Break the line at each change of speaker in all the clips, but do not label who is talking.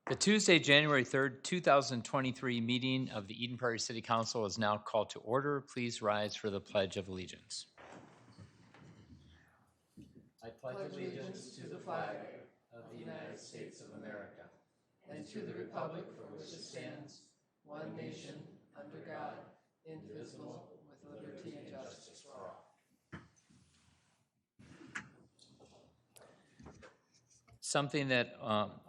The Tuesday, January 3rd, 2023 meeting of the Eden Prairie City Council is now called to order. Please rise for the Pledge of Allegiance. I pledge allegiance to the flag of the United States of America and to the republic for which it stands, one nation, under God, indivisible, with liberty and justice for all. Something that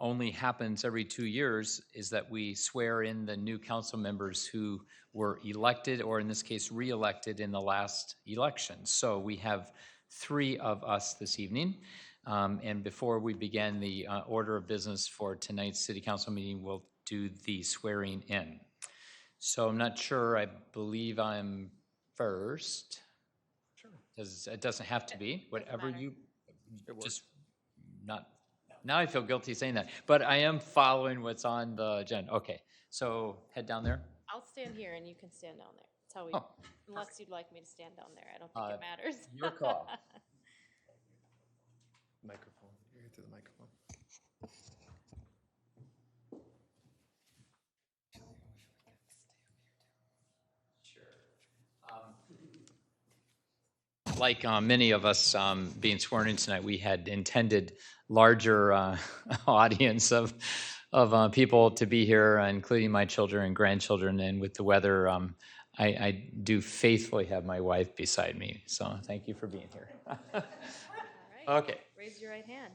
only happens every 2 years is that we swear in the new council members who were elected, or in this case, re-elected in the last election. So we have 3 of us this evening. And before we begin the order of business for tonight's city council meeting, we'll do the swearing in. So I'm not sure, I believe I'm first. Sure. It doesn't have to be, whatever you, just not. Now I feel guilty saying that, but I am following what's on the agenda. Okay, so head down there.
I'll stand here and you can stand down there. That's how we, unless you'd like me to stand down there. I don't think it matters.
Your call.
Microphone. You get to the microphone.
Sure. Like many of us being sworn in tonight, we had intended larger audience of people to be here, including my children and grandchildren. And with the weather, I do faithfully have my wife beside me. So thank you for being here.
All right.
Okay.
Raise your right hand.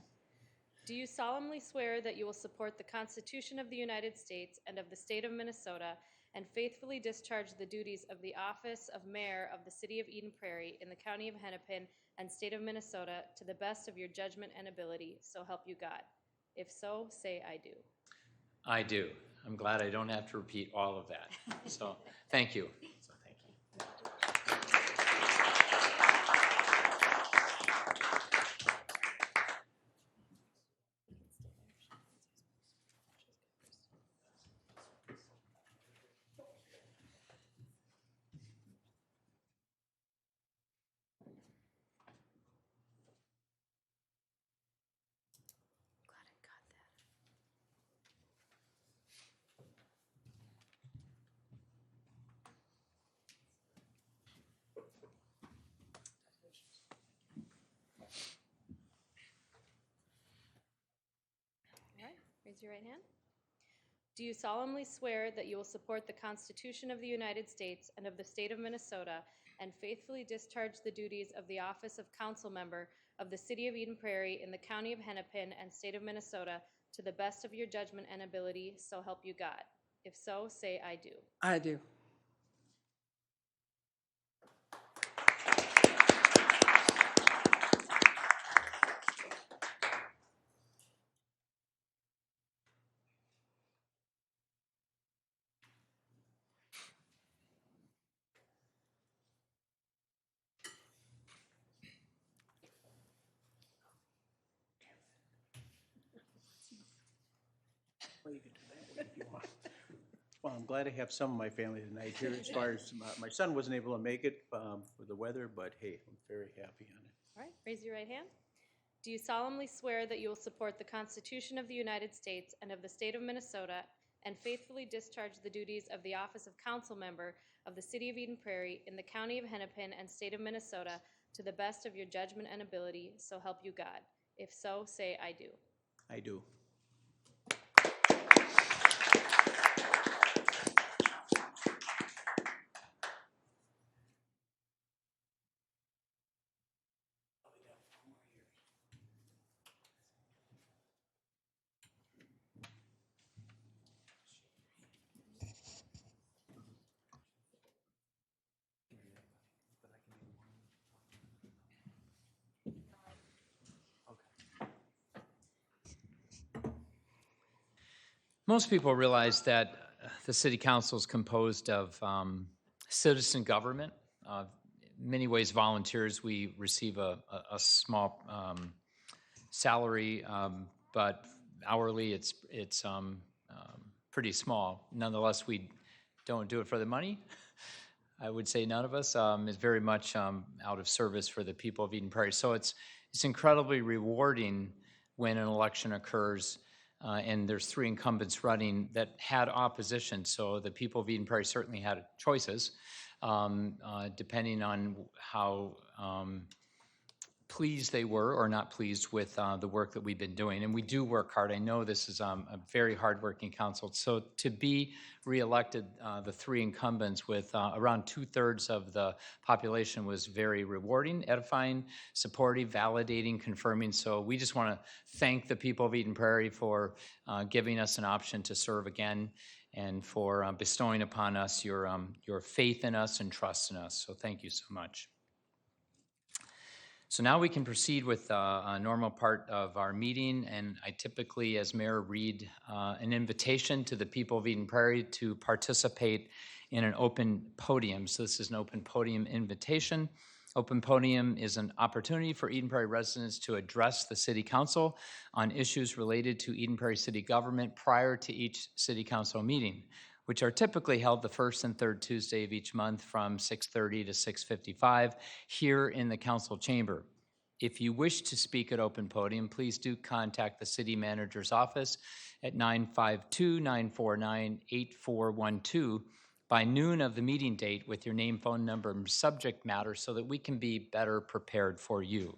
Do you solemnly swear that you will support the Constitution of the United States and of the state of Minnesota and faithfully discharge the duties of the office of mayor of the city of Eden Prairie in the county of Hennepin and state of Minnesota to the best of your judgment and ability, so help you God? If so, say I do.
I do. I'm glad I don't have to repeat all of that. So thank you. So thank you.
Glad I got that. All right, raise your right hand. Do you solemnly swear that you will support the Constitution of the United States and of the state of Minnesota and faithfully discharge the duties of the office of council member of the city of Eden Prairie in the county of Hennepin and state of Minnesota to the best of your judgment and ability, so help you God? If so, say I do.
I do.
Well, you can do that way if you want. Well, I'm glad to have some of my family tonight here. As far as my son wasn't able to make it with the weather, but hey, I'm very happy on it.
All right, raise your right hand. Do you solemnly swear that you will support the Constitution of the United States and of the state of Minnesota and faithfully discharge the duties of the office of council member of the city of Eden Prairie in the county of Hennepin and state of Minnesota to the best of your judgment and ability, so help you God? If so, say I do.
I do.
Most people realize that the city council is composed of citizen government. In many ways, volunteers. We receive a small salary, but hourly it's pretty small. Nonetheless, we don't do it for the money. I would say none of us is very much out of service for the people of Eden Prairie. So it's incredibly rewarding when an election occurs and there's 3 incumbents running that had opposition. So the people of Eden Prairie certainly had choices, depending on how pleased they were or not pleased with the work that we've been doing. And we do work hard. I know this is a very hardworking council. So to be reelected, the 3 incumbents with around 2/3 of the population was very rewarding, edifying, supportive, validating, confirming. So we just want to thank the people of Eden Prairie for giving us an option to serve again and for bestowing upon us your faith in us and trust in us. So thank you so much. So now we can proceed with a normal part of our meeting, and I typically, as mayor, read an invitation to the people of Eden Prairie to participate in an open podium. So this is an open podium invitation. Open podium is an opportunity for Eden Prairie residents to address the city council on issues related to Eden Prairie city government prior to each city council meeting, which are typically held the first and third Tuesday of each month from 6:30 to 6:55 here in the council chamber. If you wish to speak at open podium, please do contact the city manager's office at 952-949-8412 by noon of the meeting date with your name, phone number, and subject matter so that we can be better prepared for you.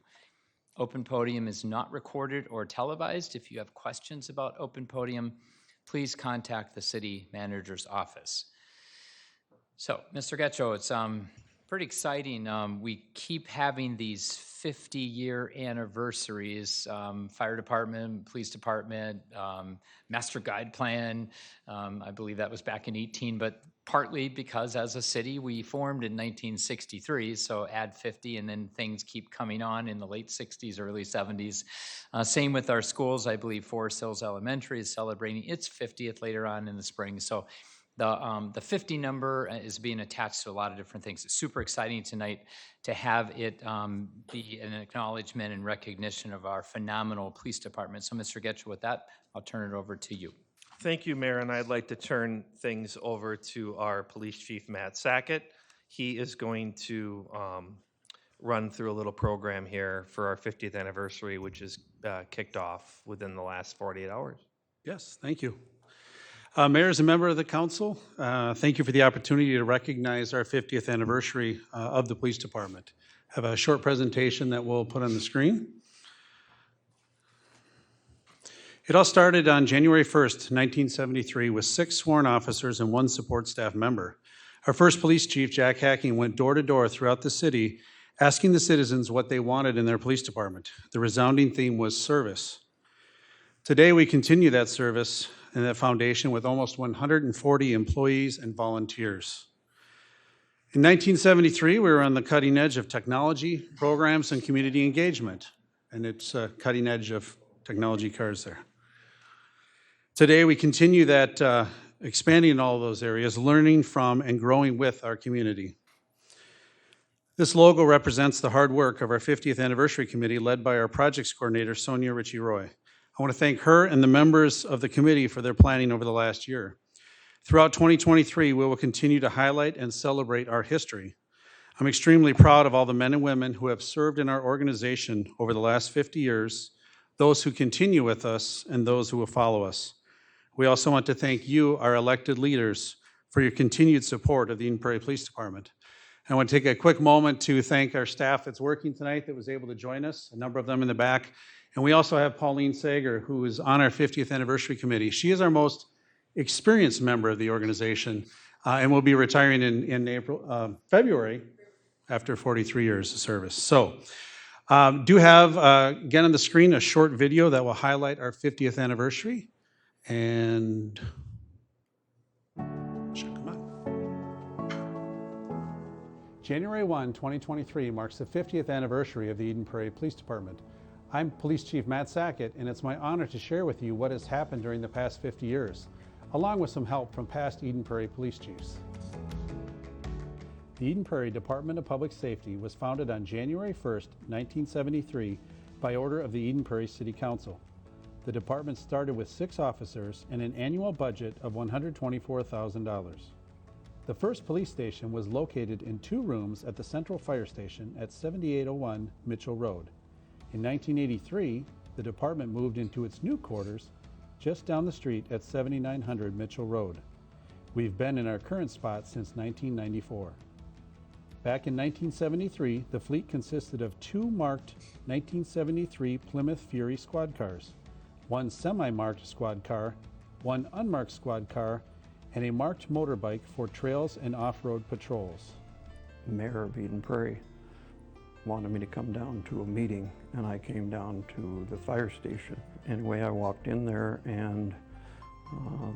Open podium is not recorded or televised. If you have questions about open podium, please contact the city manager's office. So, Mr. Getcho, it's pretty exciting. We keep having these 50-year anniversaries, fire department, police department, master guide plan. I believe that was back in 18, but partly because as a city, we formed in 1963, so add 50 and then things keep coming on in the late 60s, early 70s. Same with our schools. I believe Forest Hills Elementary is celebrating its 50th later on in the spring. So the 50 number is being attached to a lot of different things. It's super exciting tonight to have it be an acknowledgement and recognition of our phenomenal police department. So Mr. Getchell, with that, I'll turn it over to you.
Thank you, Mayor, and I'd like to turn things over to our Police Chief, Matt Sackett. He is going to run through a little program here for our 50th anniversary, which is kicked off within the last 48 hours.
Yes, thank you. Mayor, as a member of the council, thank you for the opportunity to recognize our 50th anniversary of the police department. I have a short presentation that we'll put on the screen. It all started on January 1st, 1973, with 6 sworn officers and 1 support staff member. Our first police chief, Jack Hacking, went door to door throughout the city, asking the citizens what they wanted in their police department. The resounding theme was service. Today, we continue that service and that foundation with almost 140 employees and volunteers. In 1973, we were on the cutting edge of technology, programs, and community engagement, and it's a cutting edge of technology cars there. Today, we continue that expanding in all of those areas, learning from and growing with our community. This logo represents the hard work of our 50th anniversary committee led by our projects coordinator, Sonia Ritchie-Roy. I want to thank her and the members of the committee for their planning over the last year. Throughout 2023, we will continue to highlight and celebrate our history. I'm extremely proud of all the men and women who have served in our organization over the last 50 years, those who continue with us, and those who will follow us. We also want to thank you, our elected leaders, for your continued support of the Eden Prairie Police Department. I want to take a quick moment to thank our staff that's working tonight that was able to join us, a number of them in the back. And we also have Pauline Sager, who is on our 50th anniversary committee. She is our most experienced member of the organization and will be retiring in February after 43 years of service. So do have, again on the screen, a short video that will highlight our 50th anniversary. And should come on. January 1, 2023 marks the 50th anniversary of the Eden Prairie Police Department. I'm Police Chief Matt Sackett, and it's my honor to share with you what has happened during the past 50 years, along with some help from past Eden Prairie police chiefs. The Eden Prairie Department of Public Safety was founded on January 1st, 1973 by order of the Eden Prairie City Council. The department started with 6 officers and an annual budget of $124,000. The first police station was located in 2 rooms at the Central Fire Station at 7801 Mitchell Road. In 1983, the department moved into its new quarters just down the street at 7900 Mitchell Road. We've been in our current spot since 1994. Back in 1973, the fleet consisted of 2 marked 1973 Plymouth Fury squad cars, 1 semi-marked squad car, 1 unmarked squad car, and a marked motorbike for trails and off-road patrols.
Mayor of Eden Prairie wanted me to come down to a meeting, and I came down to the fire station. Anyway, I walked in there, and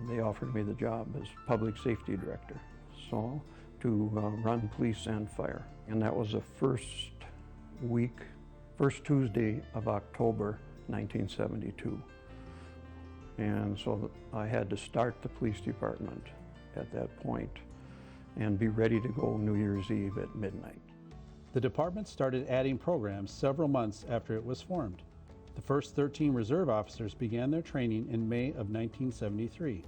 they offered me the job as public safety director, so to run police and fire. And that was the first Tuesday of October 1972. And so I had to start the police department at that point and be ready to go New Year's Eve at midnight.
The department started adding programs several months after it was formed. The first 13 reserve officers began their training in May of 1973.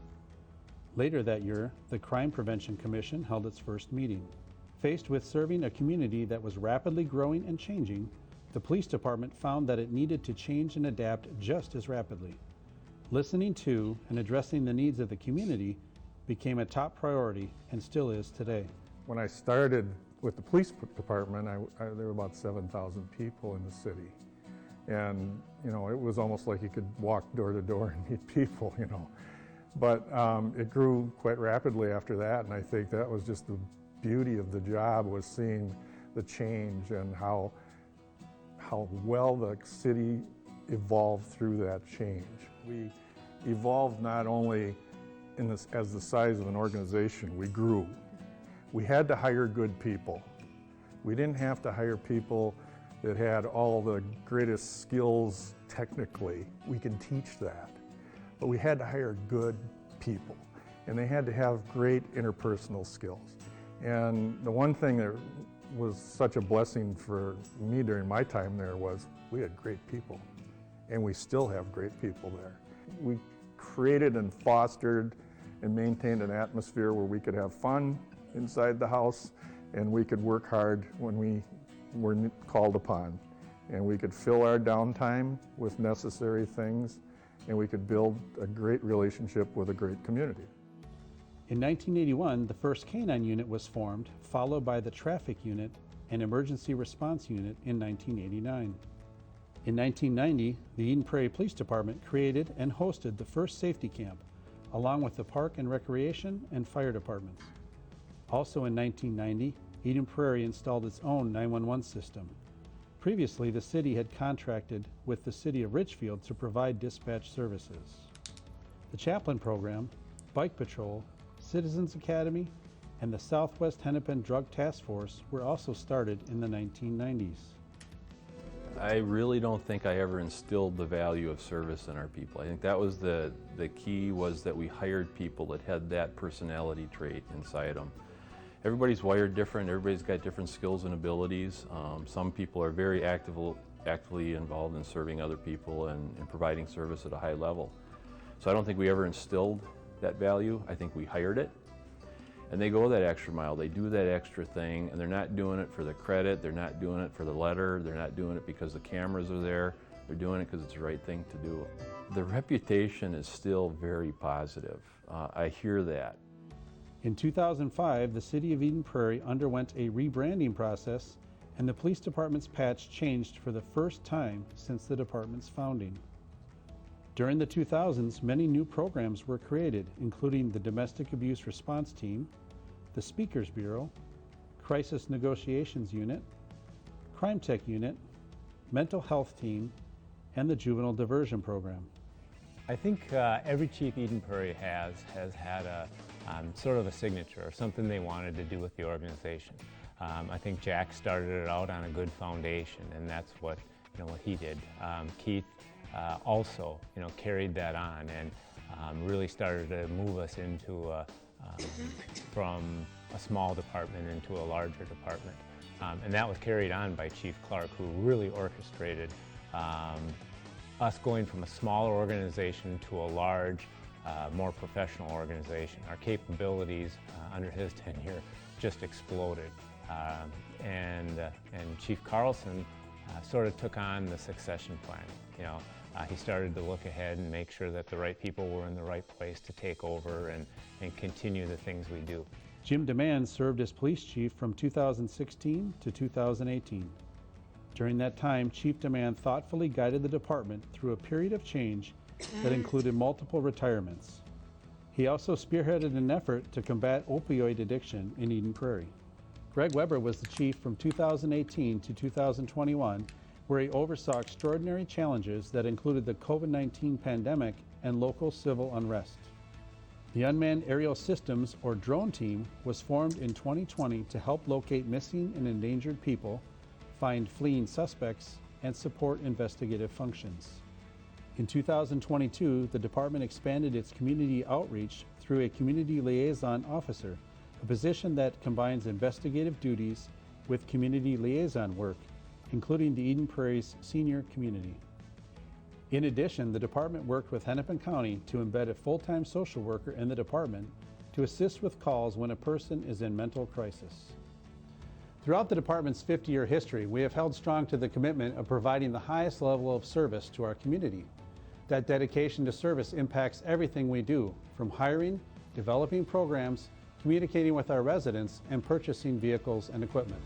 Later that year, the Crime Prevention Commission held its first meeting. Faced with serving a community that was rapidly growing and changing, the police department found that it needed to change and adapt just as rapidly. Listening to and addressing the needs of the community became a top priority and still is today.
When I started with the police department, there were about 7,000 people in the city. And, you know, it was almost like you could walk door to door and meet people, you know. But it grew quite rapidly after that, and I think that was just the beauty of the job, was seeing the change and how well the city evolved through that change. We evolved not only as the size of an organization, we grew. We had to hire good people. We didn't have to hire people that had all the greatest skills technically. We can teach that. But we had to hire good people, and they had to have great interpersonal skills. And the one thing that was such a blessing for me during my time there was we had great people, and we still have great people there. We created and fostered and maintained an atmosphere where we could have fun inside the house, and we could work hard when we were called upon. And we could fill our downtime with necessary things, and we could build a great relationship with a great community.
In 1981, the first K-9 unit was formed, followed by the Traffic Unit and Emergency Response Unit in 1989. In 1990, the Eden Prairie Police Department created and hosted the first safety camp, along with the Park and Recreation and Fire Departments. Also in 1990, Eden Prairie installed its own 911 system. Previously, the city had contracted with the City of Richfield to provide dispatch services. The Chaplain Program, Bike Patrol, Citizens Academy, and the Southwest Hennepin Drug Task Force were also started in the 1990s.
I really don't think I ever instilled the value of service in our people. I think that was the key, was that we hired people that had that personality trait inside them. Everybody's wired different, everybody's got different skills and abilities. Some people are very actively involved in serving other people and providing service at a high level. So I don't think we ever instilled that value. I think we hired it. And they go that extra mile, they do that extra thing, and they're not doing it for the credit, they're not doing it for the letter, they're not doing it because the cameras are there, they're doing it because it's the right thing to do. The reputation is still very positive. I hear that.
In 2005, the City of Eden Prairie underwent a rebranding process, and the police department's patch changed for the first time since the department's founding. During the 2000s, many new programs were created, including the Domestic Abuse Response Team, the Speakers Bureau, Crisis Negotiations Unit, Crime Tech Unit, Mental Health Team, and the Juvenile Diversion Program.
I think every chief Eden Prairie has had a sort of a signature or something they wanted to do with the organization. I think Jack started it out on a good foundation, and that's what he did. Keith also carried that on and really started to move us into from a small department into a larger department. And that was carried on by Chief Clark, who really orchestrated us going from a smaller organization to a large, more professional organization. Our capabilities under his tenure just exploded. And Chief Carlson sort of took on the succession plan. he started to look ahead and make sure that the right people were in the right place to take over and continue the things we do.
Jim Demand served as police chief from 2016 to 2018. During that time, Chief Demand thoughtfully guided the department through a period of change that included multiple retirements. He also spearheaded an effort to combat opioid addiction in Eden Prairie. Greg Weber was the chief from 2018 to 2021, where he oversaw extraordinary challenges that included the COVID-19 pandemic and local civil unrest. The Unmanned Aerial Systems, or drone team, was formed in 2020 to help locate missing and endangered people, find fleeing suspects, and support investigative functions. In 2022, the department expanded its community outreach through a community liaison officer, a position that combines investigative duties with community liaison work, including the Eden Prairie's senior community. In addition, the department worked with Hennepin County to embed a full-time social worker in the department to assist with calls when a person is in mental crisis. Throughout the department's 50-year history, we have held strong to the commitment of providing the highest level of service to our community. That dedication to service impacts everything we do, from hiring, developing programs, communicating with our residents, and purchasing vehicles and equipment.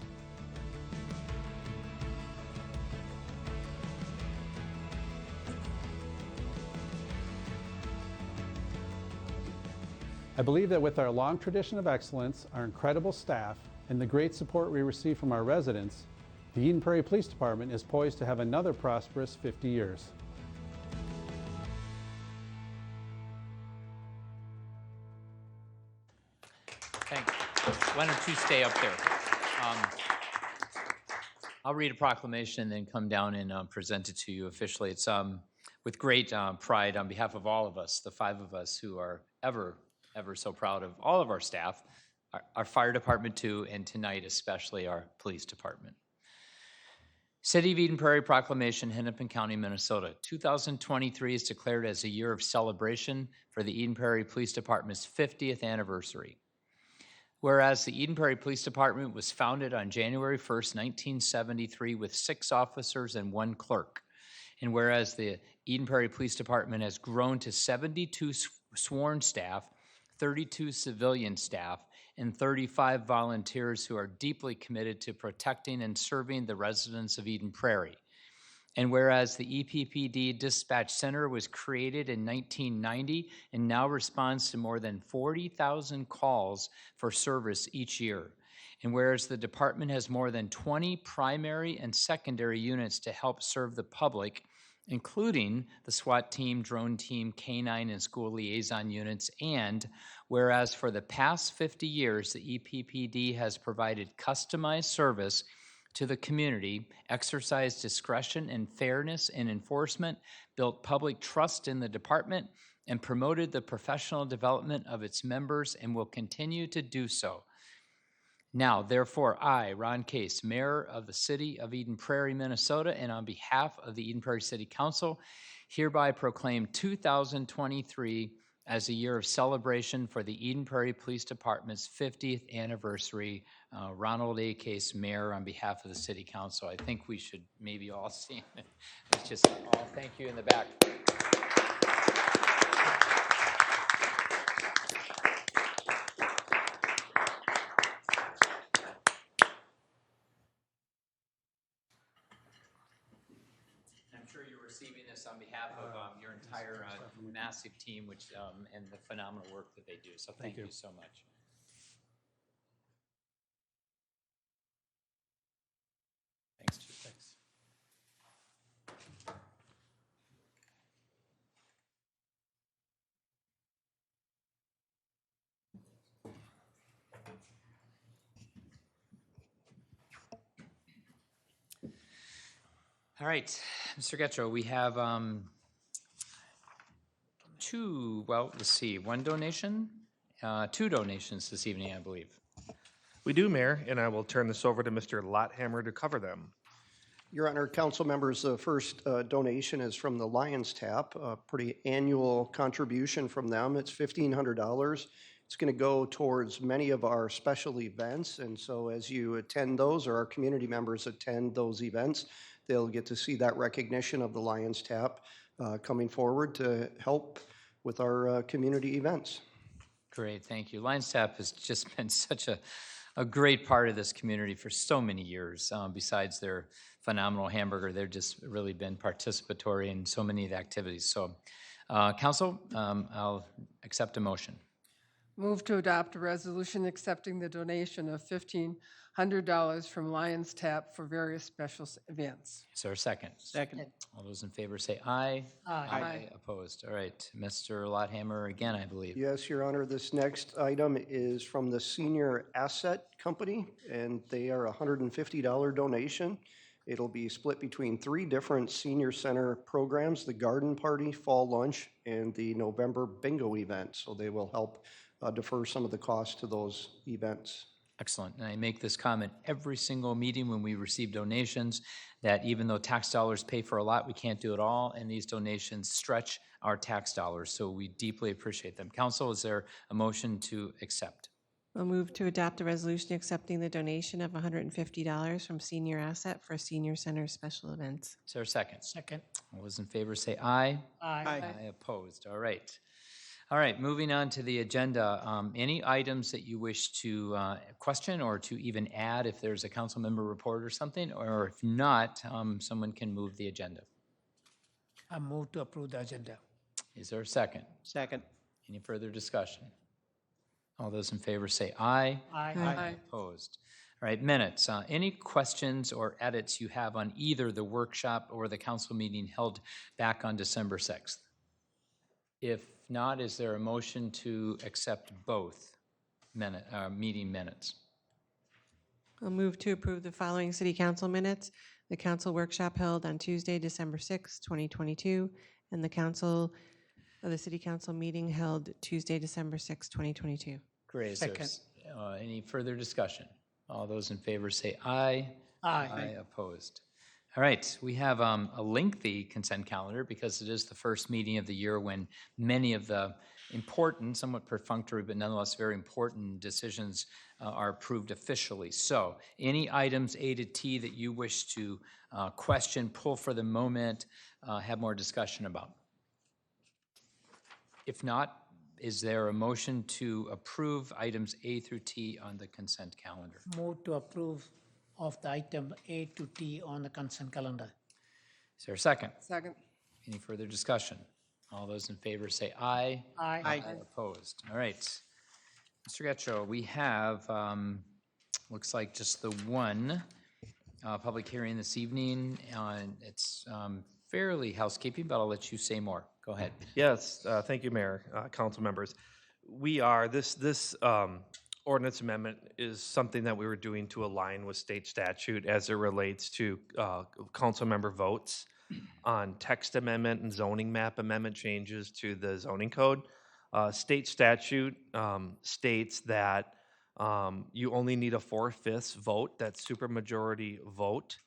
I believe that with our long tradition of excellence, our incredible staff, and the great support we receive from our residents, the Eden Prairie Police Department is poised to have another prosperous 50 years.
Thanks. Why don't you stay up there? I'll read a proclamation and then come down and present it to you officially. It's with great pride on behalf of all of us, the 5 of us who are ever so proud of all of our staff, our fire department too, and tonight especially our police department. City of Eden Prairie Proclamation, Hennepin County, Minnesota. 2023 is declared as a year of celebration for the Eden Prairie Police Department's 50th anniversary. Whereas the Eden Prairie Police Department was founded on January 1st, 1973 with 6 officers and 1 clerk. And whereas the Eden Prairie Police Department has grown to 72 sworn staff, 32 civilian staff, and 35 volunteers who are deeply committed to protecting and serving the residents of Eden Prairie. And whereas the EPPD Dispatch Center was created in 1990 and now responds to more than 40,000 calls for service each year. And whereas the department has more than 20 primary and secondary units to help serve the public, including the SWAT team, drone team, K-9, and school liaison units, and whereas for the past 50 years, the EPPD has provided customized service to the community, exercised discretion and fairness in enforcement, built public trust in the department, and promoted the professional development of its members and will continue to do so. Now, therefore, I, Ron Case, Mayor of the City of Eden Prairie, Minnesota, and on behalf of the Eden Prairie City Council, hereby proclaim 2023 as a year of celebration for the Eden Prairie Police Department's 50th anniversary. Ronald A. Case, Mayor, on behalf of the City Council. I think we should maybe all sing. Let's just all thank you in the back. You're receiving this on behalf of your entire massive team, which and the phenomenal work that they do. So thank you so much. Thanks, Chief. Thanks. All right, Mr. Getro, we have one donation, 2 donations this evening, I believe.
We do, Mayor, and I will turn this over to Mr. Lothammer to cover them.
Your Honor, council members, the first donation is from the Lions Tap, a pretty annual contribution from them. It's $1,500. It's going to go towards many of our special events, and so as you attend those or our community members attend those events, they'll get to see that recognition of the Lions Tap. coming forward to help with our community events.
Great, thank you. Lions Tap has just been such a great part of this community for so many years. Besides their phenomenal hamburger, they've just really been participatory in so many of the activities. So, Council, I'll accept a motion.
Move to adopt a resolution accepting the donation of $1,500 from Lions Tap for various special events.
Is there a second?
Second.
All those in favor say aye.
Aye.
Opposed. All right. Mr. Lothammer again, I believe.
Yes, Your Honor, this next item is from the Senior Asset Company, and they are a $150 donation. It'll be split between 3 different senior center programs, the Garden Party, Fall Lunch, and the November Bingo event. So they will help defer some of the costs to those events.
Excellent. And I make this comment every single meeting when we receive donations, that even though tax dollars pay for a lot, we can't do it all, and these donations stretch our tax dollars, so we deeply appreciate them. Council, is there a motion to accept?
I'll move to adopt a resolution accepting the donation of $150 from Senior Asset for Senior Center special events.
Is there a second?
Second.
All those in favor say aye.
Aye.
Opposed. All right. All right, moving on to the agenda. Any items that you wish to question or to even add if there's a council member report or something? Or if not, someone can move the agenda.
I move to approve the agenda.
Is there a second?
Second.
Any further discussion? All those in favor say aye.
Aye.
Opposed. All right, minutes. Any questions or edits you have on either the workshop or the council meeting held back on December 6th? If not, is there a motion to accept both meeting minutes?
I'll move to approve the following city council minutes. The council workshop held on Tuesday, December 6, 2022, and the city council meeting held Tuesday, December 6, 2022.
Great. Is there any further discussion? All those in favor say aye.
Aye.
Opposed. All right, we have a lengthy consent calendar because it is the first meeting of the year when many of the important, somewhat perfunctory, but nonetheless very important decisions are approved officially. So any items A to T that you wish to question, pull for the moment, have more discussion about? If not, is there a motion to approve items A through T on the consent calendar?
Move to approve of the item A to T on the consent calendar.
Is there a second?
Second.
Any further discussion? All those in favor say aye.
Aye.
Opposed. All right. Mr. Getchell, we have, looks like just the one public hearing this evening. It's fairly housekeeping, but I'll let you say more. Go ahead.
Yes, thank you, Mayor, council members. This ordinance amendment is something that we were doing to align with state statute as it relates to council member votes on text amendment and zoning map amendment changes to the zoning code. State statute states that you only need a 4/5 vote, that's supermajority vote,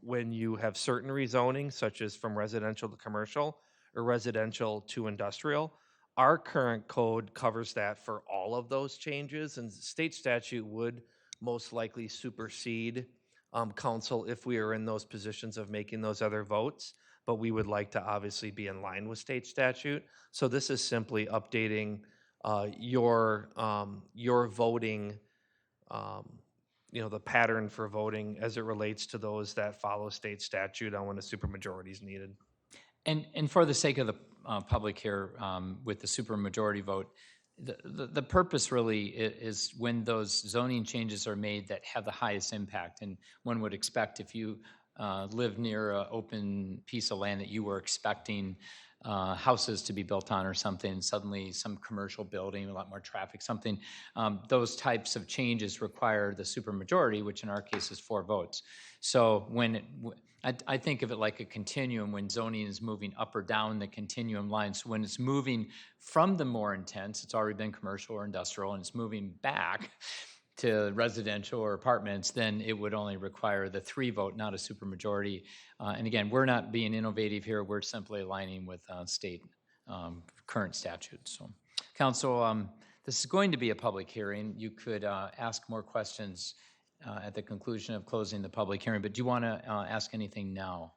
when you have certain rezoning, such as from residential to commercial or residential to industrial. Our current code covers that for all of those changes, and state statute would most likely supersede council if we are in those positions of making those other votes, but we would like to obviously be in line with state statute. So this is simply updating your voting, the pattern for voting as it relates to those that follow state statute on when a supermajority is needed.
And for the sake of the public here, with the supermajority vote, the purpose really is when those zoning changes are made that have the highest impact. And one would expect if you live near an open piece of land that you were expecting houses to be built on or something, suddenly some commercial building, a lot more traffic, something, those types of changes require the supermajority, which in our case is 4 votes. So when I think of it like a continuum when zoning is moving up or down the continuum line. So when it's moving from the more intense, it's already been commercial or industrial, and it's moving back to residential or apartments, then it would only require the 3 vote, not a supermajority. And again, we're not being innovative here. We're simply aligning with state current statutes. So, Council, this is going to be a public hearing. You could ask more questions at the conclusion of closing the public hearing, but do you want to ask anything now?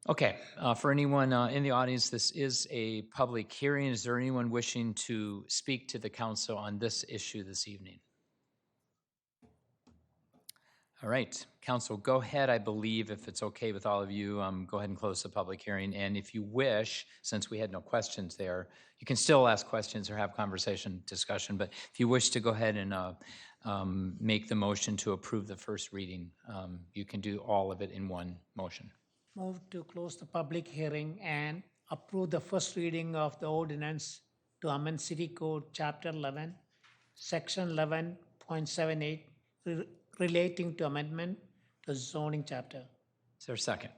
Okay, for anyone in the audience, this is a public hearing. Is there anyone wishing to speak to the council on this issue this evening? All right, council, go ahead. I believe if it's okay with all of you, go ahead and close the public hearing. And if you wish, since we had no questions there, you can still ask questions or have conversation, discussion. But if you wish to go ahead and make the motion to approve the first reading, you can do all of it in one motion.
Move to close the public hearing and approve the first reading of the ordinance to amend City Code Chapter 11, Section 11.78, relating to amendment to zoning chapter.
Is there a second?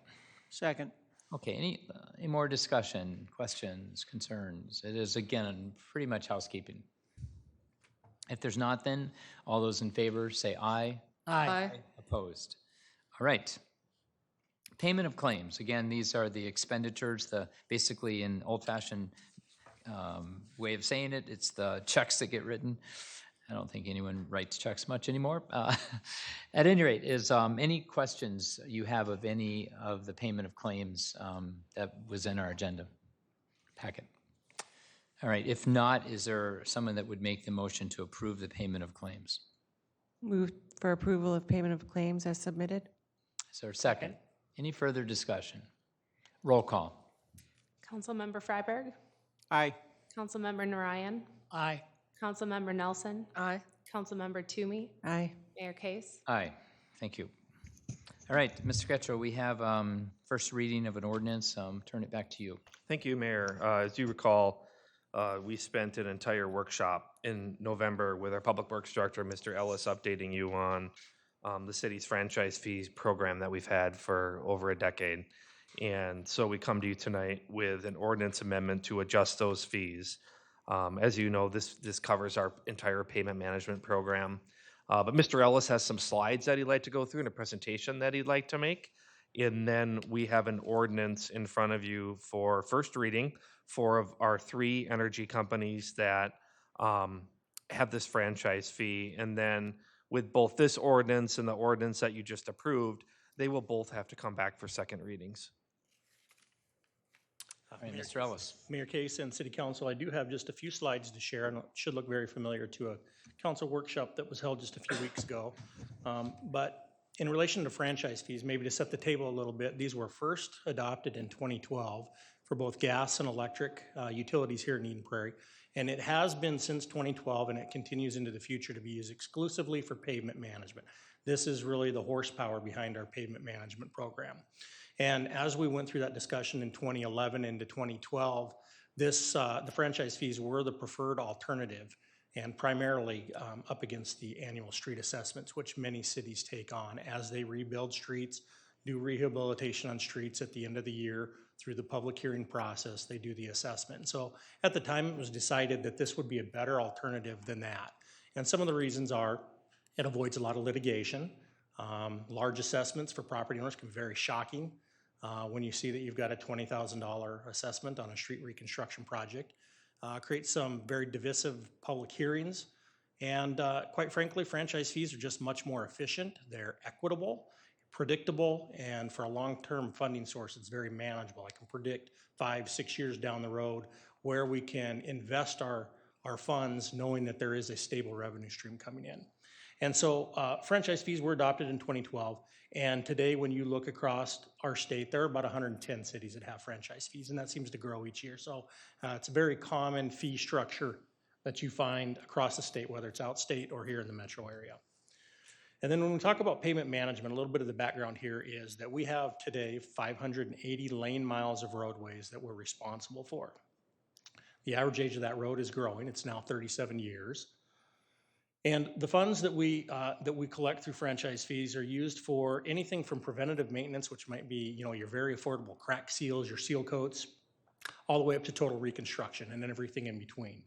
Second.
Okay, any more discussion, questions, concerns? It is, again, pretty much housekeeping. If there's not, then all those in favor say aye.
Aye.
Opposed? All right. Payment of claims. Again, these are the expenditures, basically in old-fashioned way of saying it, it's the checks that get written. I don't think anyone writes checks much anymore. At any rate, is any questions you have of any of the payment of claims that was in our agenda packet? All right, if not, is there someone that would make the motion to approve the payment of claims?
Move for approval of payment of claims as submitted.
Is there a second? Any further discussion? Roll call.
Councilmember Freiberg,
Aye.
Councilmember Narayan,
Aye.
Councilmember Nelson,
Aye.
Councilmember Toomey,
Aye.
Mayor Case.
Aye, thank you. All right, Mr. Getchell, we have first reading of an ordinance. Turn it back to you.
Thank you, Mayor. As you recall, we spent an entire workshop in November with our Public Works Director, Mr. Ellis, updating you on the city's franchise fees program that we've had for over a decade. And so we come to you tonight with an ordinance amendment to adjust those fees. As you know, this covers our entire payment management program. But Mr. Ellis has some slides that he'd like to go through and a presentation that he'd like to make. And then we have an ordinance in front of you for first reading for of our 3 energy companies that have this franchise fee. And then with both this ordinance and the ordinance that you just approved, they will both have to come back for second readings.
All right, Mr. Ellis.
Mayor Case and City Council, I do have just a few slides to share, and it should look very familiar to a council workshop that was held just a few weeks ago. But in relation to franchise fees, maybe to set the table a little bit, these were first adopted in 2012 for both gas and electric utilities here in Eden Prairie. And it has been since 2012, and it continues into the future to be used exclusively for pavement management. This is really the horsepower behind our pavement management program. And as we went through that discussion in 2011 into 2012, the franchise fees were the preferred alternative, and primarily up against the annual street assessments, which many cities take on as they rebuild streets, do rehabilitation on streets at the end of the year. Through the public hearing process, they do the assessment. And so at the time, it was decided that this would be a better alternative than that. And some of the reasons are it avoids a lot of litigation. Large assessments for property owners can be very shocking. When you see that you've got a $20,000 assessment on a street reconstruction project, creates some very divisive public hearings, and quite frankly, franchise fees are just much more efficient. They're equitable, predictable, and for a long-term funding source, it's very manageable. I can predict 5-6 years down the road where we can invest our funds knowing that there is a stable revenue stream coming in. And so franchise fees were adopted in 2012, and today when you look across our state, there are about 110 cities that have franchise fees, and that seems to grow each year. So it's a very common fee structure that you find across the state, whether it's outstate or here in the metro area. And then when we talk about pavement management, a little bit of the background here is that we have today 580 lane miles of roadways that we're responsible for. The average age of that road is growing. It's now 37 years. And the funds that we collect through franchise fees are used for anything from preventative maintenance, which might be, your very affordable crack seals, your seal coats, all the way up to total reconstruction and then everything in between.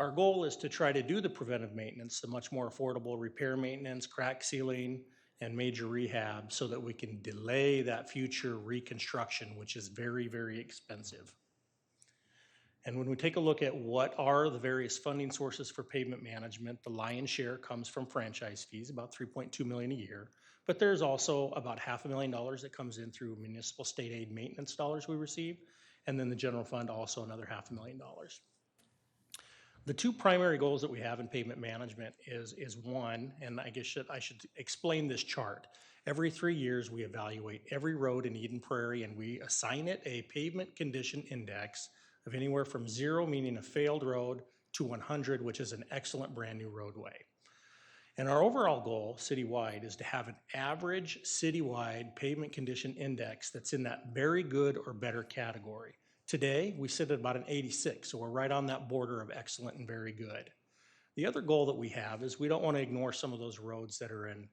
Our goal is to try to do the preventive maintenance, the much more affordable repair maintenance, crack sealing, and major rehab so that we can delay that future reconstruction, which is very, very expensive. And when we take a look at what are the various funding sources for pavement management, the lion's share comes from franchise fees, about $3.2 million a year. But there's also about $500,000 that comes in through municipal state aid maintenance dollars we receive, and then the general fund also another $500,000. The two primary goals that we have in pavement management is one, and I guess I should explain this chart. Every 3 years, we evaluate every road in Eden Prairie and we assign it a pavement condition index of anywhere from 0, meaning a failed road, to 100, which is an excellent brand new roadway. And our overall goal citywide is to have an average citywide pavement condition index that's in that very good or better category. Today, we sit at about an 86, so we're right on that border of excellent and very good. The other goal that we have is we don't want to ignore some of those roads that are in,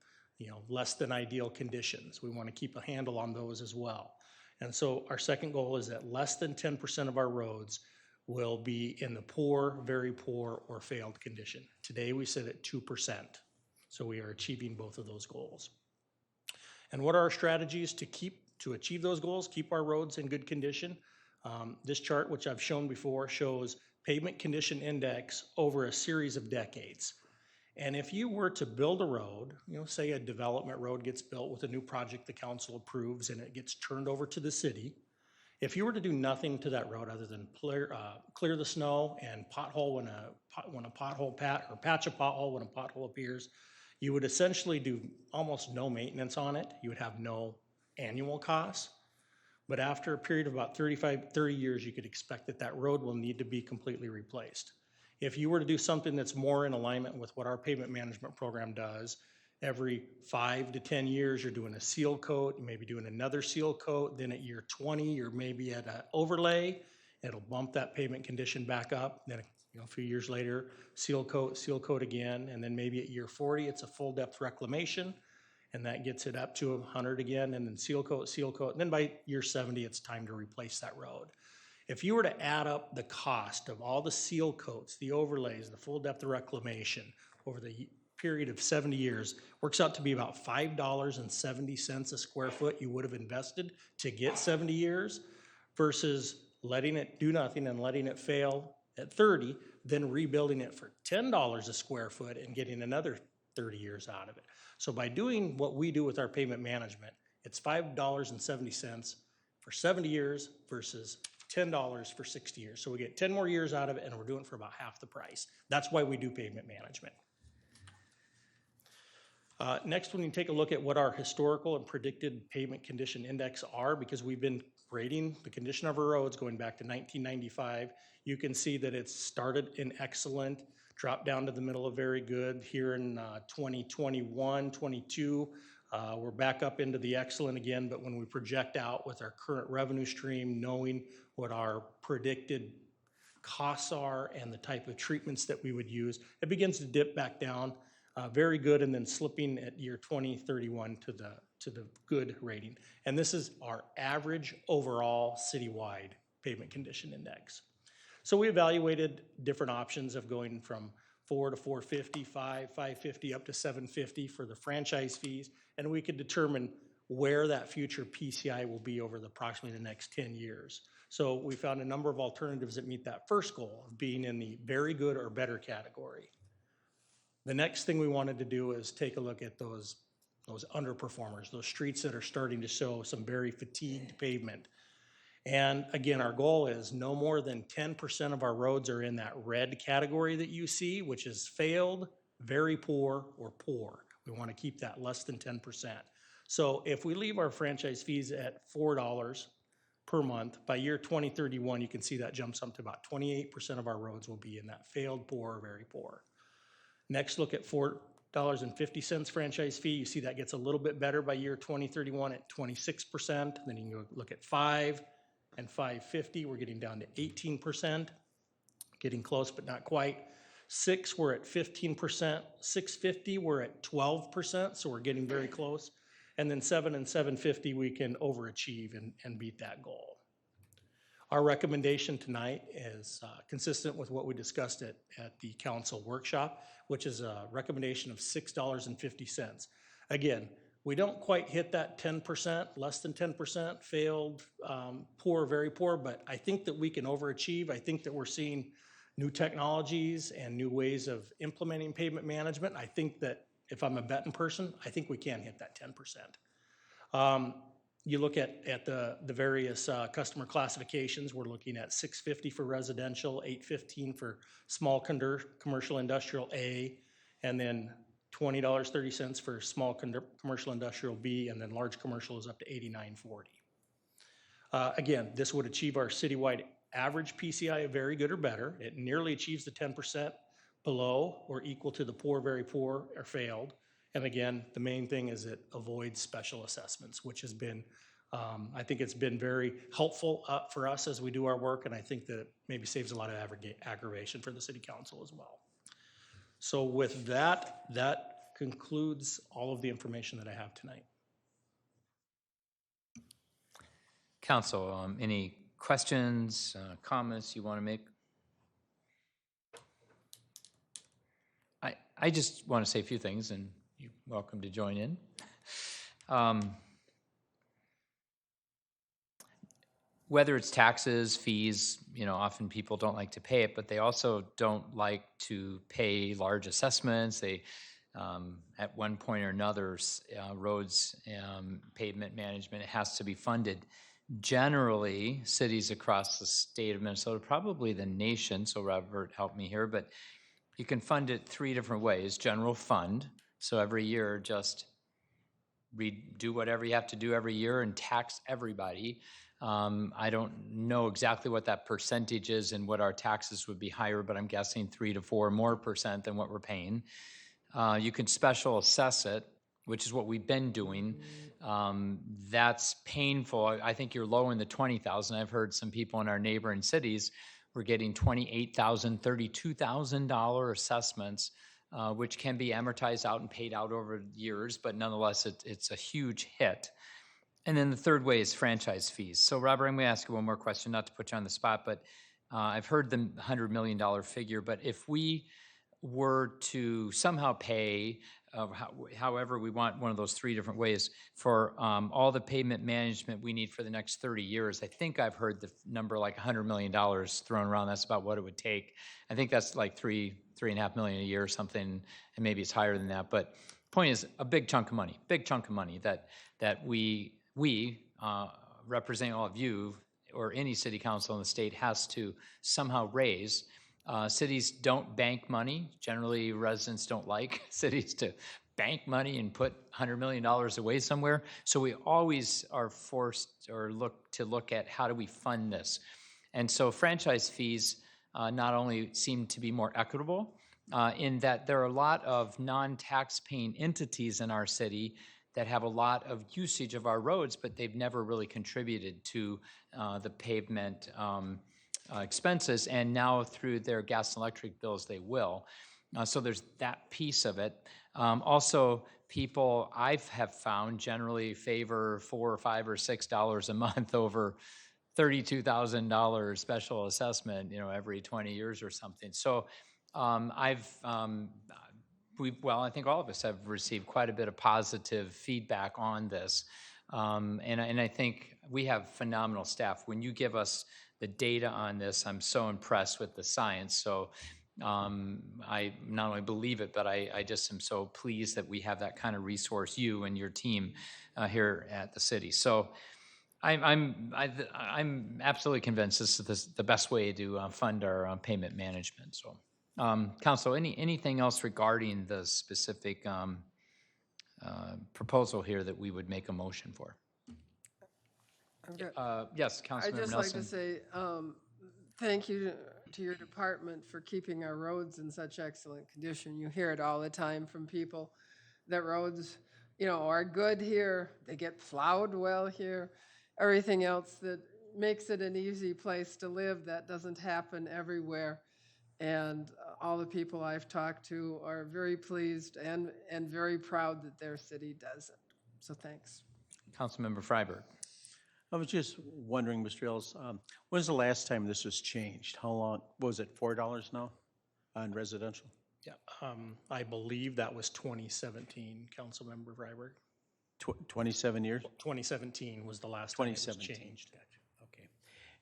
less than ideal conditions. We want to keep a handle on those as well. And so our second goal is that less than 10% of our roads will be in the poor, very poor, or failed condition. Today, we sit at 2%. So we are achieving both of those goals. And what are our strategies to achieve those goals, keep our roads in good condition? This chart, which I've shown before, shows pavement condition index over a series of decades. And if you were to build a road, say a development road gets built with a new project the council approves and it gets turned over to the city, if you were to do nothing to that road other than clear the snow and pothole when a pothole patch a pothole when a pothole appears, you would essentially do almost no maintenance on it. You would have no annual costs. But after a period of about 30 years, you could expect that road will need to be completely replaced. If you were to do something that's more in alignment with what our pavement management program does, every 5 to 10 years, you're doing a seal coat, you may be doing another seal coat, then at year 20, you're maybe at an overlay, it'll bump that pavement condition back up, then a few years later, seal coat again, and then maybe at year 40, it's a full depth reclamation, and that gets it up to 100 again, and then seal coat, and then by year 70, it's time to replace that road. If you were to add up the cost of all the seal coats, the overlays, the full depth of reclamation over the period of 70 years, works out to be about $5.70 a square foot you would have invested to get 70 years versus letting it do nothing and letting it fail at 30, then rebuilding it for $10 a square foot and getting another 30 years out of it. So by doing what we do with our pavement management, it's $5.70 for 70 years versus $10 for 60 years. So we get 10 more years out of it and we're doing it for about half the price. That's why we do pavement management. Next, when you take a look at what our historical and predicted pavement condition index are, because we've been rating the condition of our roads going back to 1995, you can see that it's started in excellent, dropped down to the middle of very good. Here in 2021, 22, we're back up into the excellent again, but when we project out with our current revenue stream, knowing what our predicted costs are and the type of treatments that we would use, it begins to dip back down. Very good, and then slipping at year 2031 to the good rating. And this is our average overall citywide pavement condition index. So we evaluated different options of going from 4 to 450, 550, up to 750 for the franchise fees, and we could determine where that future PCI will be over approximately the next 10 years. So we found a number of alternatives that meet that first goal of being in the very good or better category. The next thing we wanted to do is take a look at those underperformers, those streets that are starting to show some very fatigued pavement. And again, our goal is no more than 10% of our roads are in that red category that you see, which is failed, very poor, or poor. We want to keep that less than 10%. So if we leave our franchise fees at $4 per month, by year 2031, you can see that jumps up to about 28% of our roads will be in that failed, poor, or very poor. Next, look at $4.50 franchise fee. You see that gets a little bit better by year 2031 at 26%. Then you can go look at $5 and $5.50. We're getting down to 18%, getting close but not quite. $6, we're at 15%. $6.50, we're at 12%, so we're getting very close. And then $7 and $7.50, we can overachieve and beat that goal. Our recommendation tonight is consistent with what we discussed at the council workshop, which is a recommendation of $6.50. Again, we don't quite hit that 10%, less than 10%, failed, poor, very poor, but I think that we can overachieve. I think that we're seeing new technologies and new ways of implementing pavement management. I think that if I'm a betting person, I think we can hit that 10%. You look at the various customer classifications, we're looking at 650 for residential, 815 for small commercial industrial A, and then $20.30 for small commercial industrial B, and then large commercial is up to $89.40. Again, this would achieve our citywide average PCI of very good or better. It nearly achieves the 10% below or equal to the poor, very poor, or failed. And again, the main thing is it avoids special assessments, which has been, I think it's been very helpful for us as we do our work, and I think that it maybe saves a lot of aggravation for the city council as well. So with that, that concludes all of the information that I have tonight.
Council, any questions, comments you want to make? I just want to say a few things, and you're welcome to join in. Whether it's taxes, fees, often people don't like to pay it, but they also don't like to pay large assessments. They, at one point or another, roads, pavement management, it has to be funded. Generally, cities across the state of Minnesota, probably the nation, so Robert help me here, but you can fund it 3 different ways. General fund, so every year just do whatever you have to do every year and tax everybody. I don't know exactly what that percentage is and what our taxes would be higher, but I'm guessing 3 to 4 more % than what we're paying. You can special assess it, which is what we've been doing. That's painful. I think you're low in the 20,000. I've heard some people in our neighboring cities were getting $28,000, $32,000 assessments, which can be amortized out and paid out over years, but nonetheless, it's a huge hit. And then the third way is franchise fees. So Robert, I'm going to ask you one more question, not to put you on the spot, but I've heard the $100 million figure, but if we were to somehow pay, however we want, one of those 3 different ways, for all the pavement management we need for the next 30 years, I think I've heard the number like $100 million thrown around. That's about what it would take. I think that's like $3.5 million a year or something, and maybe it's higher than that. But the point is, a big chunk of money that we representing all of you or any city council in the state has to somehow raise. Cities don't bank money. Generally, residents don't like cities to bank money and put $100 million away somewhere. So we always are forced or look at how do we fund this. And so franchise fees not only seem to be more equitable in that there are a lot of non-tax paying entities in our city that have a lot of usage of our roads, but they've never really contributed to the pavement expenses, and now through their gas and electric bills, they will. So there's that piece of it. Also, people I have found generally favor $4 or $5 or $6 a month over $32,000 special assessment, every 20 years or something. So I think all of us have received quite a bit of positive feedback on this. And I think we have phenomenal staff. When you give us the data on this, I'm so impressed with the science. So I not only believe it, but I just am so pleased that we have that kind of resource, you and your team here at the city. So I'm absolutely convinced this is the best way to fund our payment management. So, Council, anything else regarding the specific proposal here that we would make a motion for? Yes, Councilmember Nelson.
I'd just like to say thank you to your department for keeping our roads in such excellent condition. You hear it all the time from people that roads, are good here. They get plowed well here. Everything else that makes it an easy place to live, that doesn't happen everywhere. And all the people I've talked to are very pleased and very proud that their city does it. So thanks.
Councilmember Freiberg.
I was just wondering, Mr. Ellis, when's the last time this was changed? How long, was it $4 now on residential?
Yeah, I believe that was 2017, Councilmember Freiberg.
27 years?
2017 was the last time it was changed.
Okay.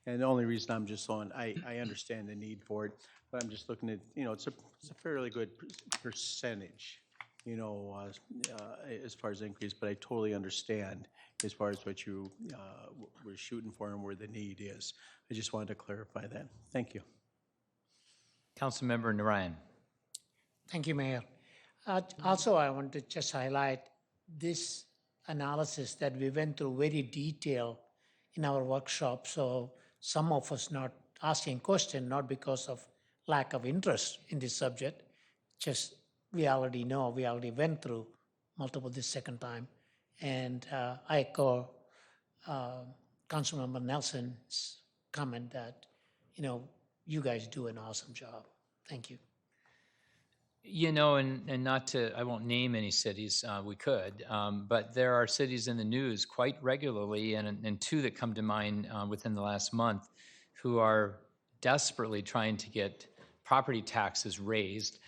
And the only reason I'm just on, I understand the need for it, but I'm just looking at, it's a fairly good percentage you know, as far as increase, but I totally understand as far as what you were shooting for and where the need is. I just wanted to clarify that. Thank you.
Councilmember Narayan.
Thank you, Mayor. Also, I want to just highlight this analysis that we went through very detailed in our workshop. So some of us not asking question, not because of lack of interest in this subject, just we already know, we already went through multiple this second time. And I echo Councilmember Nelson's comment that, you know, you guys do an awesome job. Thank you.
You know, and not to, I won't name any cities, we could, but there are cities in the news quite regularly, and two that come to mind within the last month, who are desperately trying to get property taxes raised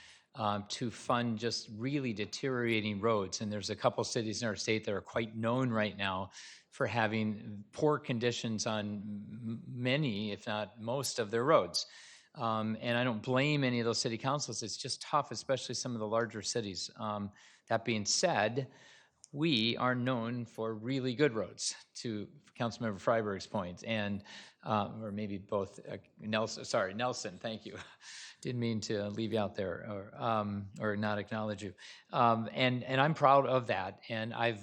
to fund just really deteriorating roads. And there's a couple cities in our state that are quite known right now for having poor conditions on many, if not most, of their roads. And I don't blame any of those city councils. It's just tough, especially some of the larger cities. That being said, we are known for really good roads, to Councilmember Freiberg's point, and or maybe both. Nelson. Thank you. Didn't mean to leave you out there or not acknowledge you. And I'm proud of that. And I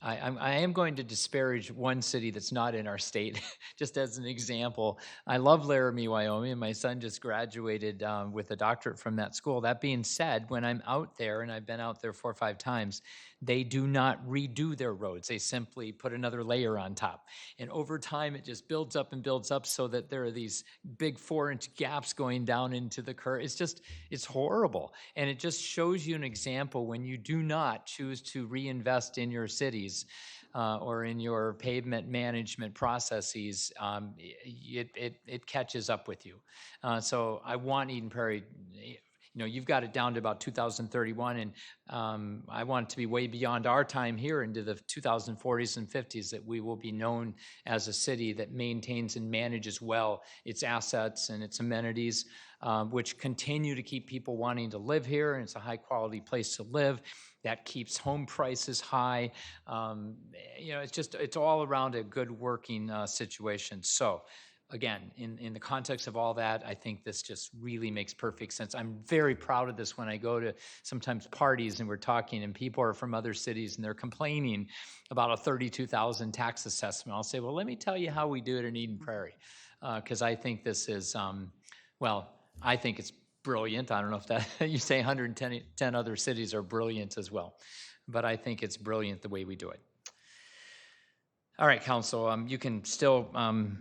am going to disparage one city that's not in our state, just as an example. I love Laramie, Wyoming, and my son just graduated with a doctorate from that school. That being said, when I'm out there, and I've been out there 4 or 5 times, they do not redo their roads. They simply put another layer on top. And over time, it just builds up and builds up so that there are these big 4-inch gaps going down into the curb. It's horrible. And it just shows you an example when you do not choose to reinvest in your cities or in your pavement management processes, it catches up with you. So I want Eden Prairie, you know, you've got it down to about 2031, and I want it to be way beyond our time here into the 2040s and 50s, that we will be known as a city that maintains and manages well its assets and its amenities, which continue to keep people wanting to live here, and it's a high-quality place to live. That keeps home prices high. You know, it's all around a good working situation. So, again, in the context of all that, I think this just really makes perfect sense. I'm very proud of this when I go to sometimes parties and we're talking and people are from other cities and they're complaining about a $32,000 tax assessment. I'll say, well, let me tell you how we do it in Eden Prairie, because I think this is, well, I think it's brilliant. I don't know if that, you say 110 other cities are brilliant as well, but I think it's brilliant the way we do it. All right, Council, you can still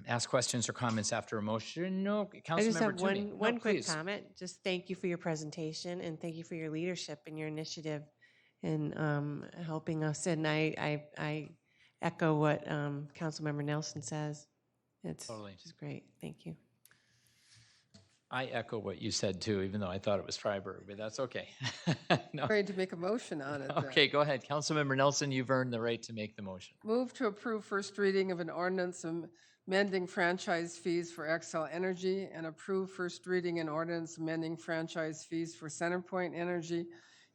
ask questions or comments after a motion. No,
I just
Councilmember
have
Toomey.
one quick
Please.
comment. Just thank you for your presentation and thank you for your leadership and your initiative in helping us. And I echo what Councilmember Nelson says. It's
Totally.
just great. Thank you.
I echo what you said too, even though I thought it was Freiberg, but that's okay. No.
Ready to make a motion on it. then.
Okay, go ahead. Councilmember Nelson, you've earned the right to make the motion.
Move to approve first reading of an ordinance amending franchise fees for Xcel Energy and approve first reading an ordinance amending franchise fees for CenterPoint Energy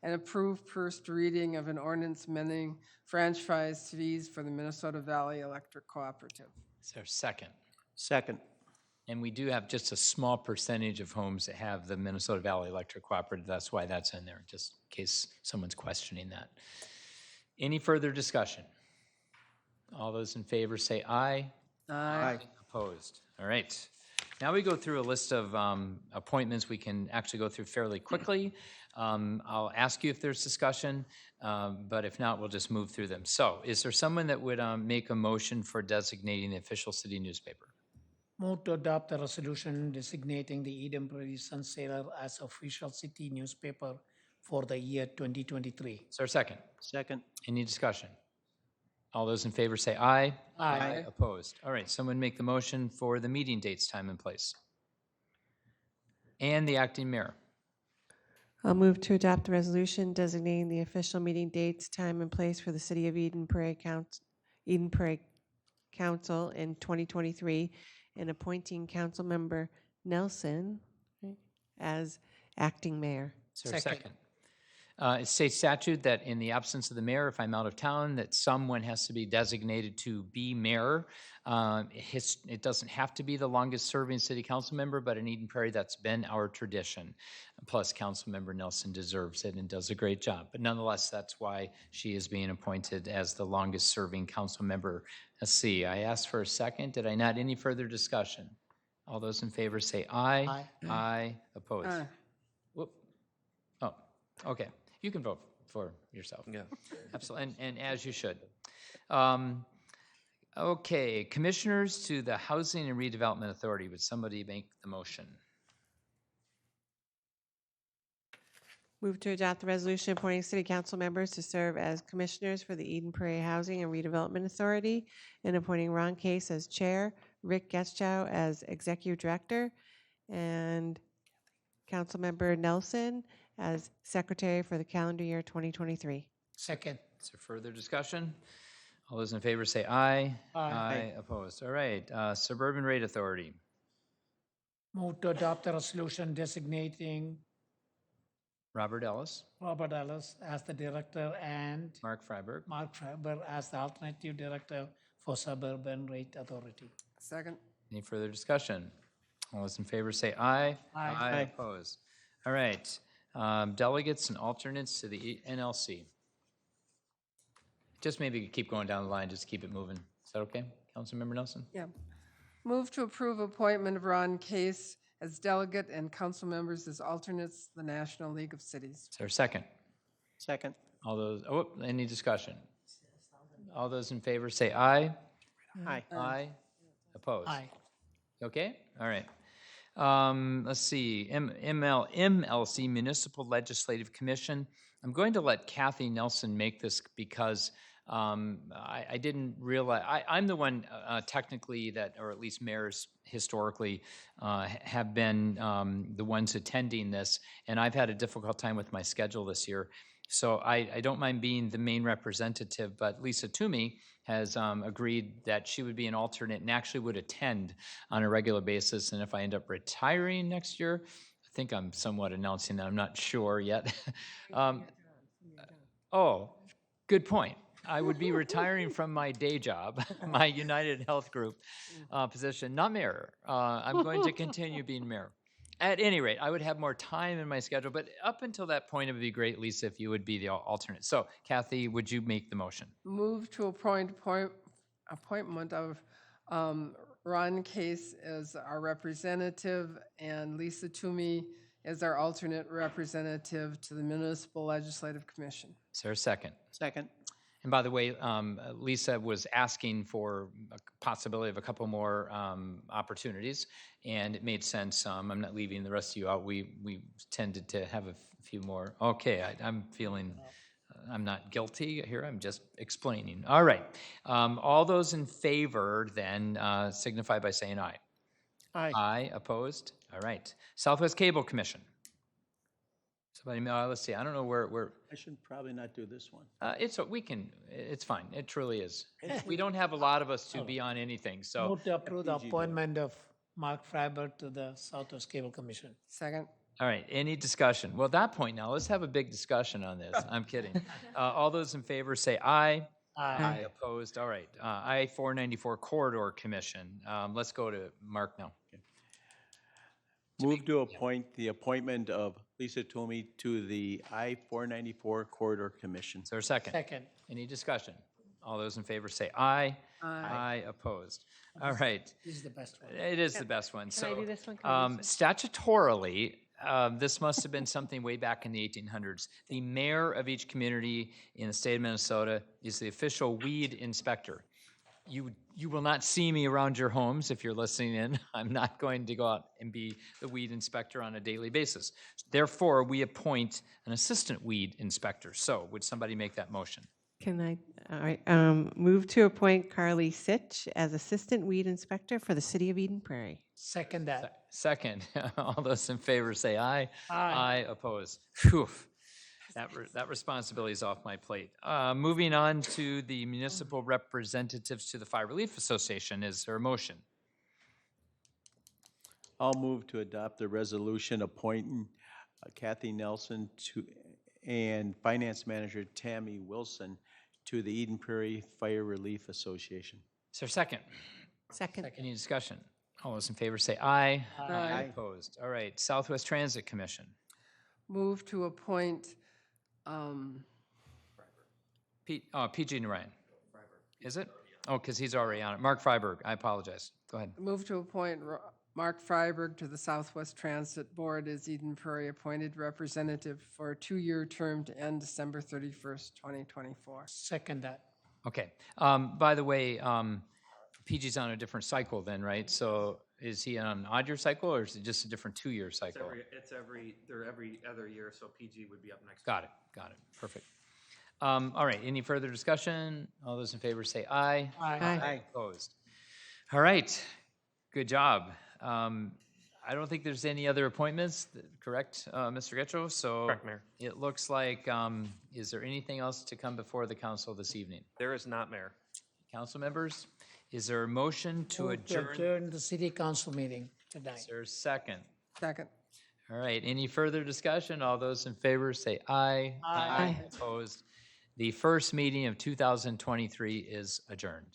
and approve first reading of an ordinance amending franchise fees for the Minnesota Valley Electric Cooperative.
Is there a second?
Second.
And we do have just a small percentage of homes that have the Minnesota Valley Electric Cooperative. That's why that's in there, just in case someone's questioning that. Any further discussion? All those in favor say aye.
Aye.
Opposed? All right. Now we go through a list of appointments we can actually go through fairly quickly. I'll ask you if there's discussion, but if not, we'll just move through them. So is there someone that would make a motion for designating the official city newspaper?
Move to adopt a resolution designating the Eden Prairie Sun-Sailor as official city newspaper for the year 2023.
Is there a second?
Second.
Any discussion? All those in favor say aye.
Aye.
Opposed? All right, someone make the motion for the meeting dates, time, and place. And the acting mayor.
I'll move to adopt the resolution designating the official meeting dates, time, and place for the City of Eden Prairie Council in 2023 and appointing Councilmember Nelson as acting mayor.
Is there a second? It states statute that in the absence of the mayor, if I'm out of town, that someone has to be designated to be mayor. It doesn't have to be the longest serving city council member, but in Eden Prairie, that's been our tradition. Plus, Councilmember Nelson deserves it and does a great job. But nonetheless, that's why she is being appointed as the longest serving council member. Let's see, I asked for a second. Did I not? Any further discussion? All those in favor say aye.
Aye.
Aye. Opposed?
Aye.
Whoop. Oh, okay. You can vote for yourself.
Yeah.
Absolutely, and as you should. Okay, commissioners to the Housing and Redevelopment Authority. Would somebody make the motion?
Move to adopt the resolution appointing city council members to serve as commissioners for the Eden Prairie Housing and Redevelopment Authority and appointing Ron Case as chair, Rick Getchow as executive director, and Councilmember Nelson as secretary for the calendar year 2023.
Second.
Is there further discussion? All those in favor say aye.
Aye.
Opposed. All right, Suburban Rate Authority.
Move to adopt the resolution designating
Robert Ellis,
Robert Ellis as the director and
Mark Freiberg.
Mark Faber as the alternative director for Suburban Rate Authority.
Second.
Any further discussion? All those in favor say aye.
Aye.
Opposed. All right, delegates and alternates to the NLC. Just maybe keep going down the line, just keep it moving. Is that okay, Councilmember Nelson?
Yeah. Move to approve appointment of Ron Case as delegate and council members as alternates to the National League of Cities.
Is there a second?
Second.
All those, any discussion? All those in favor say aye.
Aye.
Aye. Opposed?
Aye.
Okay, all right. Let's see, MLC, Municipal Legislative Commission. I'm going to let Kathy Nelson make this because I didn't realize, I'm the one technically that, or at least mayors historically, have been the ones attending this, and I've had a difficult time with my schedule this year. So I don't mind being the main representative, but Lisa Toomey has agreed that she would be an alternate and actually would attend on a regular basis. And if I end up retiring next year, I think I'm somewhat announcing that, I'm not sure yet. Oh, good point. I would be retiring from my day job, my United Health Group position, not mayor. I'm going to continue being mayor. At any rate, I would have more time in my schedule, but up until that point, it would be great, Lisa, if you would be the alternate. So, Kathy, would you make the motion?
Move to appointment of Ron Case as our representative and Lisa Toomey as our alternate representative to the Municipal Legislative Commission.
Is there a second?
Second.
And by the way, Lisa was asking for a possibility of a couple more opportunities, and it made sense. I'm not leaving the rest of you out. We tended to have a few more. Okay, I'm feeling, I'm not guilty here. I'm just explaining. All right. All those in favor then signify by saying aye.
Aye.
Aye. Opposed? All right. Southwest Cable Commission. Somebody, let's see. I don't know where
I should probably not do this one.
it's fine. It truly is. We don't have a lot of us to be on anything, so.
Move to approve the appointment of Mark Faber to the Southwest Cable Commission.
Second.
All right, any discussion? Well, at that point now, let's have a big discussion on this. I'm kidding. All those in favor say aye.
Aye.
Opposed? All right. I-494 Corridor Commission. Let's go to Mark now.
Move to appoint the appointment of Lisa Toomey to the I-494 Corridor Commission.
Is there a second?
Second.
Any discussion? All those in favor say aye.
Aye.
Opposed? All right.
This is the best one.
It is the best one.
Can I do this one? Can I do this
Statutorily, this must have been something way back in the 1800s. The mayor of each community in the state of Minnesota is the official weed inspector. You will not see me around your homes if you're listening in. I'm not going to go out and be the weed inspector on a daily basis. Therefore, we appoint an assistant weed inspector. So would somebody make that motion?
Can I, all right, move to appoint Carly Sitch as Assistant Weed Inspector for the City of Eden Prairie.
Second that.
Second. All those in favor say aye.
Aye.
Opposed. Phew. That responsibility is off my plate. Moving on to the municipal representatives to the Fire Relief Association. Is there a motion?
I'll move to adopt the resolution appointing Kathy Nelson to and Finance Manager Tammy Wilson to the Eden Prairie Fire Relief Association.
Is there a second?
Second.
Any discussion? All those in favor say aye.
Aye.
Opposed? All right, Southwest Transit Commission.
Move to appoint,
PG and Ryan. Is it? Oh, because he's already on it. Mark Freiberg, I apologize. Go ahead.
move to appoint Mark Freiberg to the Southwest Transit Board as Eden Prairie appointed representative for a 2-year term to end December 31st, 2024.
Second that.
Okay. By the way, PG's on a different cycle then, right? So is he on an odd year cycle or is it just a different 2-year cycle?
They're every other year, so PG would be up next.
Got it. Perfect. All right, any further discussion? All those in favor say aye.
Aye.
Opposed? All right, good job. I don't think there's any other appointments, correct, Mr. Getchell? So
Correct, Mayor.
it looks like, is there anything else to come before the council this evening?
There is not, Mayor.
Council members, is there a motion to
Move to
adjourn?
adjourn the city council meeting tonight.
Is there a second?
Second.
All right, any further discussion? All those in favor say aye.
Aye.
Opposed? The first meeting of 2023 is adjourned.